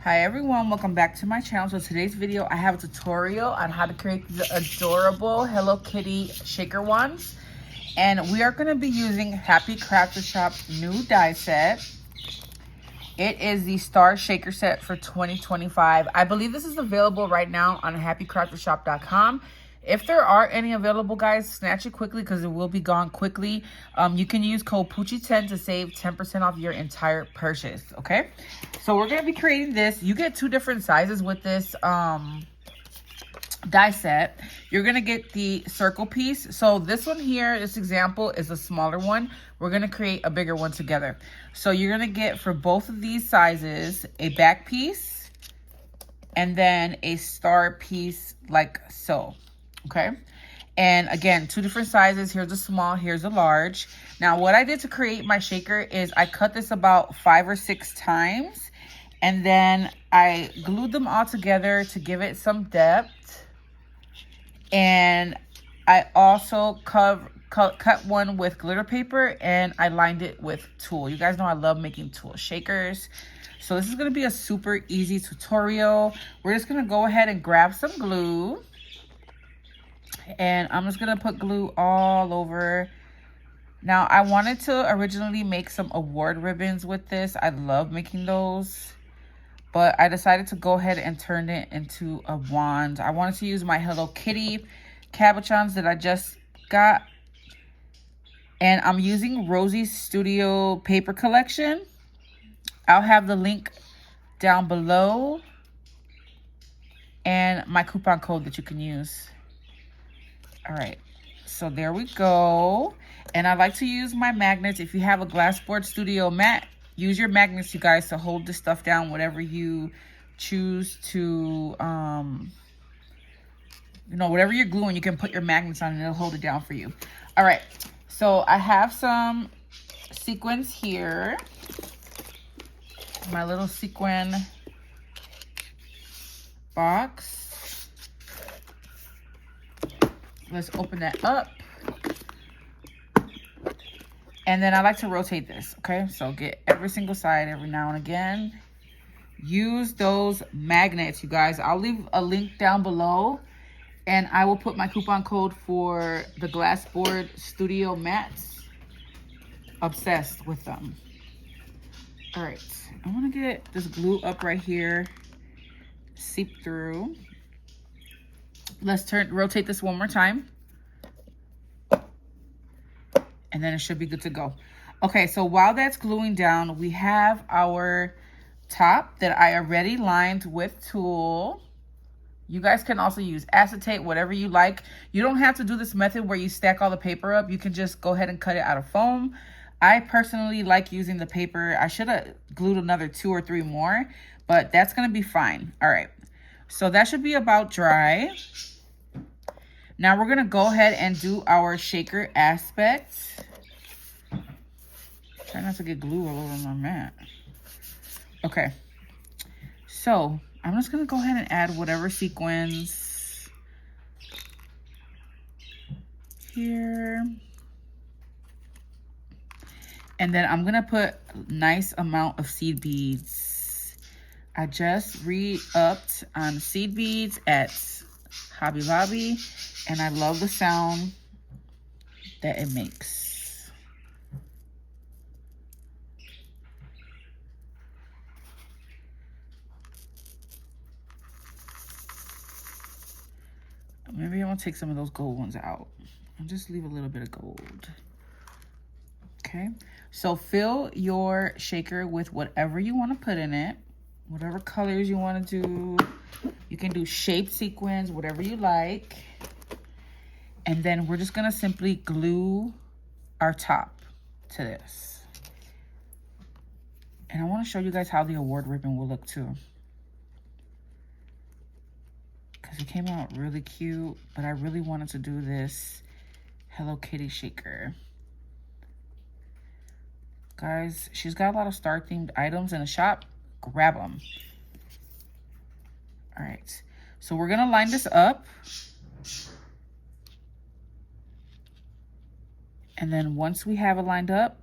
Hi everyone, welcome back to my channel. So today's video, I have a tutorial on how to create the adorable Hello Kitty shaker wands. And we are gonna be using Happy Crafter Shop's new die set. It is the Star Shaker set for 2025. I believe this is available right now on happycraftershop.com. If there are any available, guys, snatch it quickly because it will be gone quickly. You can use code Poochie10 to save 10% off your entire purchase, okay? So we're going to be creating this. You get two different sizes with this die set. You're going to get the circle piece. So this one here, this example is a smaller one. We're going to create a bigger one together. So you're going to get, for both of these sizes, a back piece and then a star piece like so. Okay, and again, two different sizes. Here's a small, here's a large. Now what I did to create my shaker is I cut this about 5 or 6 times, and then I glued them all together to give it some depth. And I also cut one with glitter paper, and I lined it with tulle. You guys know I love making tulle shakers. So this is going to be a super easy tutorial. We're just going to go ahead and grab some glue. And I'm just going to put glue all over. Now, I wanted to originally make some award ribbons with this. I love making those. But I decided to go ahead and turn it into a wand. I wanted to use my Hello Kitty cabochons that I just got. And I'm using Rosie's Studio paper collection. I'll have the link down below. And my coupon code that you can use. All right, so there we go. And I like to use my magnets. If you have a Glassboard Studio mat, use your magnets, you guys, to hold this stuff down, whatever you choose to, whatever you're gluing, you can put your magnets on and it'll hold it down for you. All right, so I have some sequins here. My little sequin box. Let's open that up. And then I like to rotate this, okay? So get every single side every now and again. Use those magnets, you guys. I'll leave a link down below. And I will put my coupon code for the Glassboard Studio mats. Obsessed with them. All right. I want to get this glue up right here. Seep through. Let's rotate this one more time. And then it should be good to go. Okay, so while that's gluing down, we have our top that I already lined with tulle. You guys can also use acetate, whatever you like. You don't have to do this method where you stack all the paper up. You can just go ahead and cut it out of foam. I personally like using the paper. I should have glued another 2 or 3 more, but that's gonna be fine. All right, so that should be about dry. Now we're gonna go ahead and do our shaker aspects. Try not to get glue all over my mat. Okay, so I'm just gonna go ahead and add whatever sequins here. And then I'm gonna put a nice amount of seed beads. I just re-upped on seed beads at Hobby Lobby. And I love the sound that it makes. Maybe I'm gonna take some of those gold ones out. I'll just leave a little bit of gold. Okay, so fill your shaker with whatever you want to put in it. Whatever colors you want to do. You can do shaped sequins, whatever you like. And then we're just gonna simply glue our top to this. And I wanna show you guys how the award ribbon will look too. Because it came out really cute, but I really wanted to do this Hello Kitty shaker. Guys, she's got a lot of star themed items in the shop. Grab them. All right, so we're gonna line this up. And then once we have it lined up,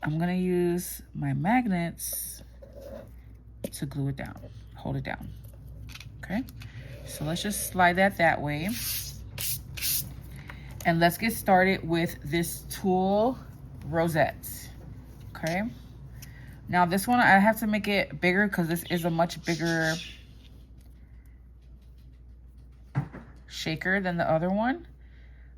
I'm gonna use my magnets to glue it down, hold it down. Okay, so let's just slide that way. And let's get started with this tulle rosette. Okay, now this one I have to make it bigger because this is a much bigger shaker than the other one.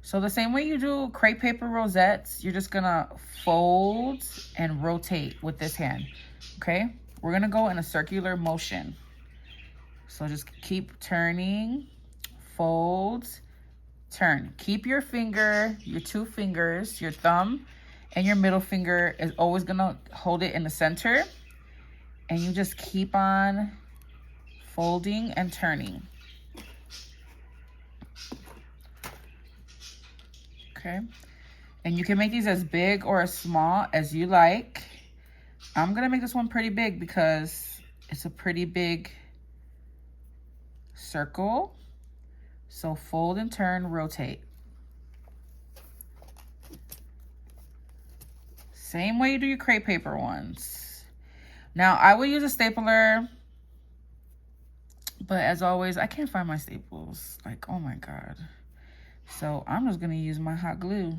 So the same way you do crepe paper rosettes, you're just gonna fold and rotate with this hand. Okay, we're gonna go in a circular motion. So just keep turning, fold, turn. Keep your finger, your two fingers, your thumb and your middle finger is always gonna hold it in the center. And you just keep on folding and turning. Okay, and you can make these as big or as small as you like. I'm gonna make this one pretty big because it's a pretty big circle. So fold and turn, rotate. Same way you do your crepe paper ones. Now I will use a stapler, but as always, I can't find my staples. Like, oh my God. So I'm just gonna use my hot glue.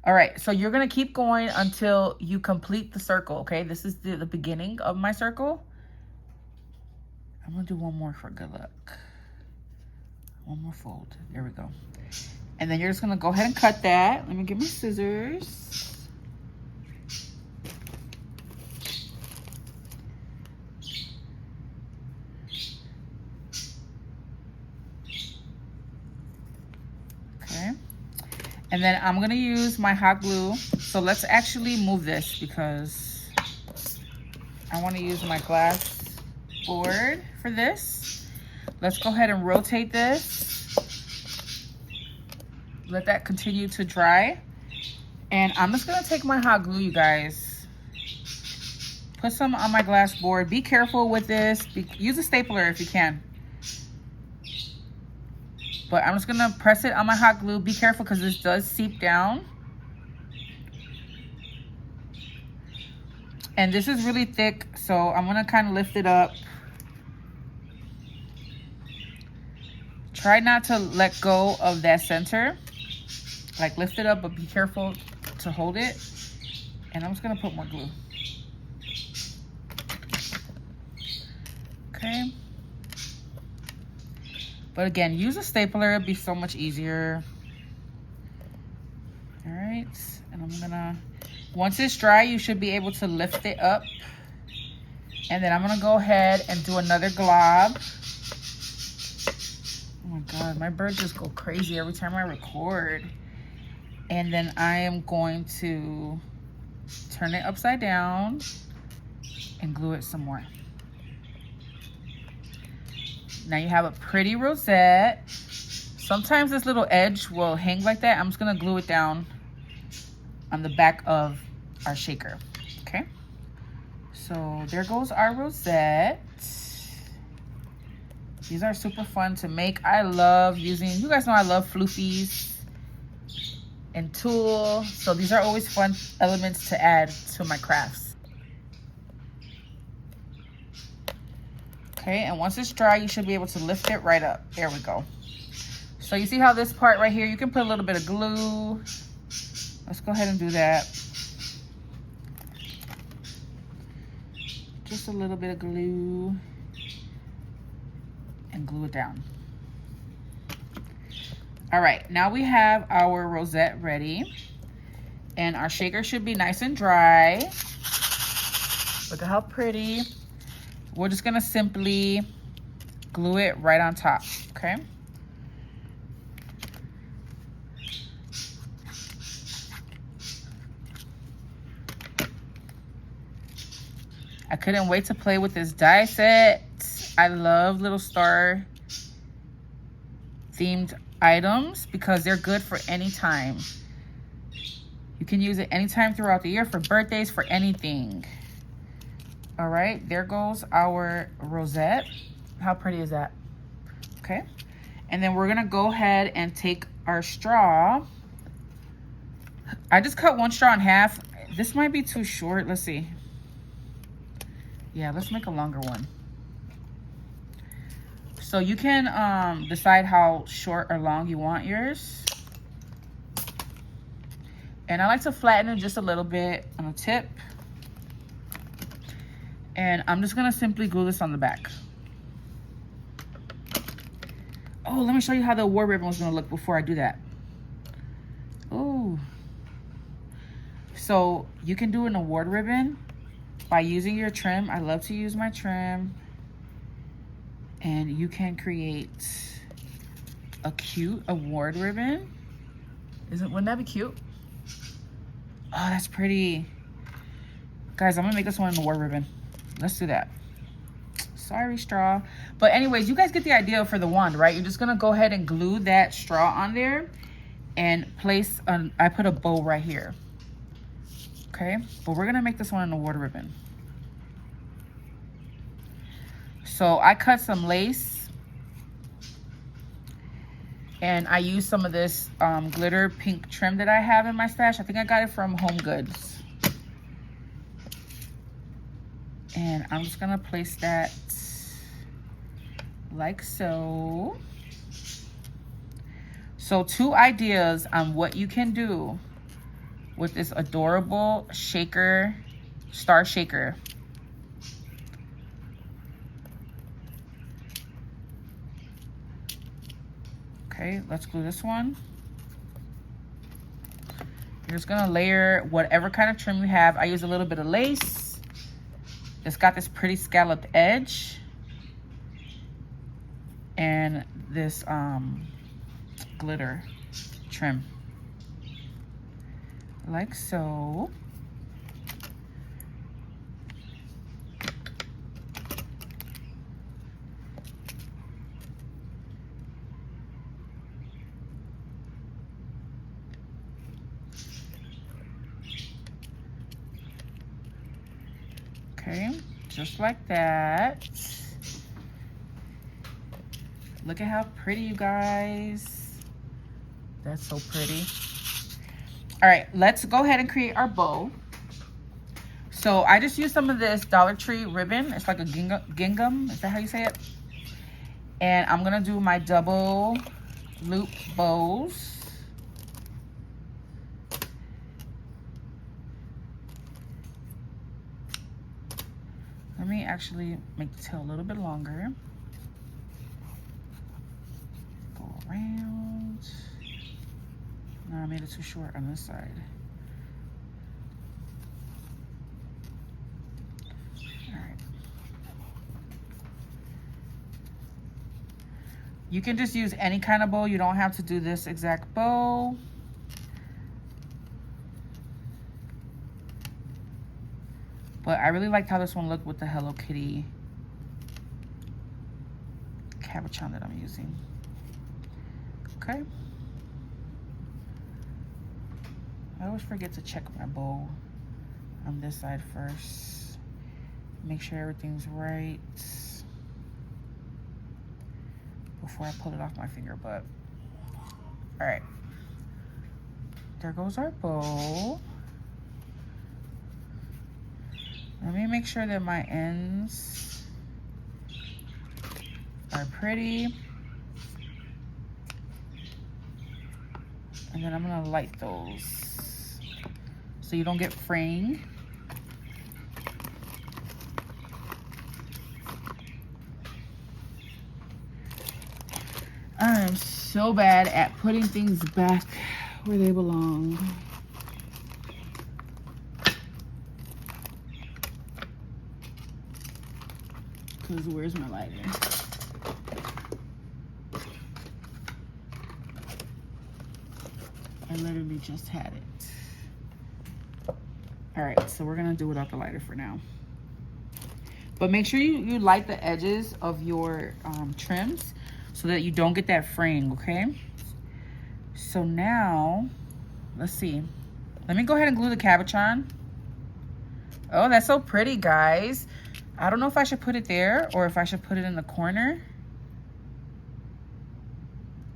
All right, so you're gonna keep going until you complete the circle, okay? This is the beginning of my circle. I'm gonna do one more for good luck. One more fold, there we go. And then you're just gonna go ahead and cut that. Let me get my scissors. And then I'm gonna use my hot glue. So let's actually move this because I wanna use my glass board for this. Let's go ahead and rotate this. Let that continue to dry. And I'm just gonna take my hot glue, you guys. Put some on my glass board. Be careful with this. Use a stapler if you can. But I'm just gonna press it on my hot glue. Be careful because this does seep down. And this is really thick, so I'm gonna kind of lift it up. Try not to let go of that center. Like lift it up, but be careful to hold it. And I'm just gonna put more glue. Okay. But again, use a stapler, it'd be so much easier. All right, and I'm gonna, once it's dry, you should be able to lift it up. And then I'm gonna go ahead and do another glob. Oh my God, my birds just go crazy every time I record. And then I am going to turn it upside down and glue it some more. Now you have a pretty rosette. Sometimes this little edge will hang like that. I'm just gonna glue it down on the back of our shaker, okay? So there goes our rosette. These are super fun to make. I love using, you guys know I love floofies and tulle. So these are always fun elements to add to my crafts. Okay, and once it's dry, you should be able to lift it right up. There we go. So you see how this part right here, you can put a little bit of glue. Let's go ahead and do that. Just a little bit of glue and glue it down. All right, now we have our rosette ready and our shaker should be nice and dry. Look at how pretty. We're just gonna simply glue it right on top, okay? I couldn't wait to play with this die set. I love little star themed items because they're good for any time. You can use it anytime throughout the year for birthdays, for anything. All right, there goes our rosette. How pretty is that? Okay, and then we're gonna go ahead and take our straw. I just cut one straw in half. This might be too short, let's see. Yeah, let's make a longer one. So you can decide how short or long you want yours. And I like to flatten it just a little bit on the tip. And I'm just gonna simply glue this on the back. Oh, let me show you how the award ribbon was gonna look before I do that. Oh. So you can do an award ribbon by using your trim. I love to use my trim. And you can create a cute award ribbon. Wouldn't that be cute? Oh, that's pretty. Guys, I'm gonna make this one an award ribbon. Let's do that. Sorry, straw. But anyways, you guys get the idea for the wand, right? You're just gonna go ahead and glue that straw on there and place, I put a bow right here. Okay, but we're gonna make this one an award ribbon. So I cut some lace and I used some of this glitter pink trim that I have in my stash. I think I got it from Home Goods. And I'm just gonna place that like so. So 2 ideas on what you can do with this adorable shaker, star shaker. Okay, let's glue this one. You're just gonna layer whatever kind of trim you have. I use a little bit of lace. It's got this pretty scalloped edge. And this glitter trim. Like so. Okay, just like that. Look at how pretty, you guys. That's so pretty. All right, let's go ahead and create our bow. So I just used some of this Dollar Tree ribbon. It's like a gingham. Is that how you say it? And I'm gonna do my double loop bows. Let me actually make the tail a little bit longer. Go around. No, I made it too short on this side. All right. You can just use any kind of bow. You don't have to do this exact bow. But I really liked how this one looked with the Hello Kitty cabochon that I'm using. Okay. I always forget to check my bow on this side first. Make sure everything's right before I pull it off my finger, but all right. There goes our bow. Let me make sure that my ends are pretty. And then I'm gonna light those so you don't get fraying. I am so bad at putting things back where they belong. Because where's my lighter? I literally just had it. All right, so we're gonna do without the lighter for now. But make sure you light the edges of your trims so that you don't get that fraying, okay? So now, let's see. Let me go ahead and glue the cabochon. Oh, that's so pretty, guys. I don't know if I should put it there or if I should put it in the corner.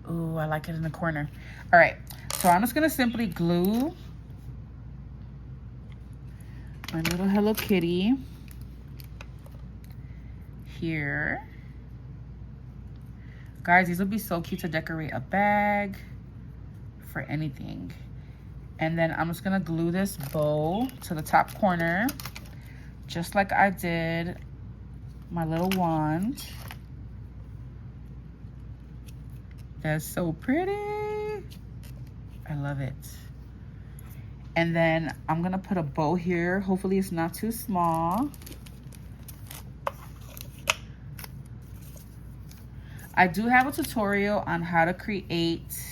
Ooh, I like it in the corner. All right, so I'm just gonna simply glue my little Hello Kitty here. Guys, these would be so cute to decorate a bag, for anything. And then I'm just gonna glue this bow to the top corner, just like I did my little wand. That's so pretty. I love it. And then I'm gonna put a bow here. Hopefully it's not too small. I do have a tutorial on how to create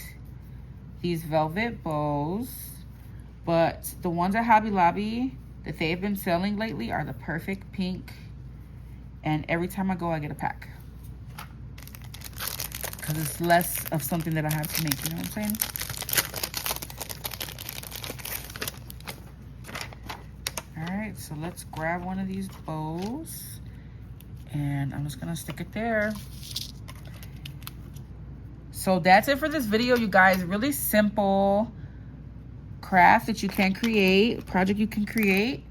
these velvet bows, but the ones at Hobby Lobby that they've been selling lately are the perfect pink. And every time I go, I get a pack. Because it's less of something that I have to make, you know what I'm saying? All right, so let's grab one of these bows. And I'm just gonna stick it there. So that's it for this video, you guys. Really simple craft that you can create, project you can create.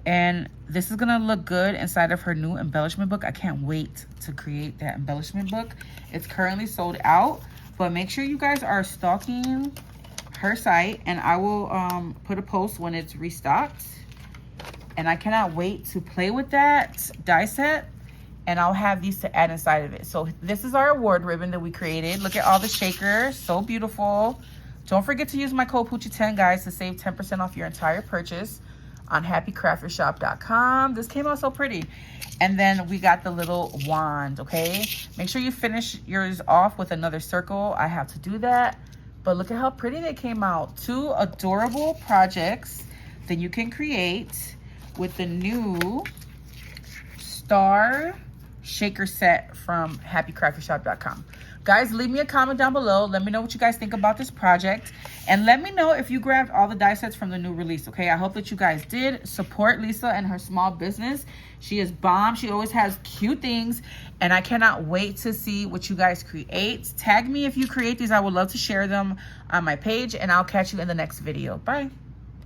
And this is gonna look good inside of her new embellishment book. I can't wait to create that embellishment book. It's currently sold out, but make sure you guys are stalking her site, and I will put a post when it's restocked. And I cannot wait to play with that die set. And I'll have these to add inside of it. So this is our award ribbon that we created. Look at all the shakers, so beautiful. Don't forget to use my code Poochie10, guys, to save 10% off your entire purchase on happycraftyourshop.com. This came out so pretty. And then we got the little wand, okay? Make sure you finish yours off with another circle. I have to do that. But look at how pretty they came out. 2 adorable projects that you can create with the new star shaker set from happycraftyourshop.com. Guys, leave me a comment down below. Let me know what you guys think about this project. And let me know if you grabbed all the die sets from the new release, okay? I hope that you guys did. Support Lisa and her small business. She is bomb. She always has cute things. And I cannot wait to see what you guys create. Tag me if you create these. I would love to share them on my page. And I'll catch you in the next video. Bye.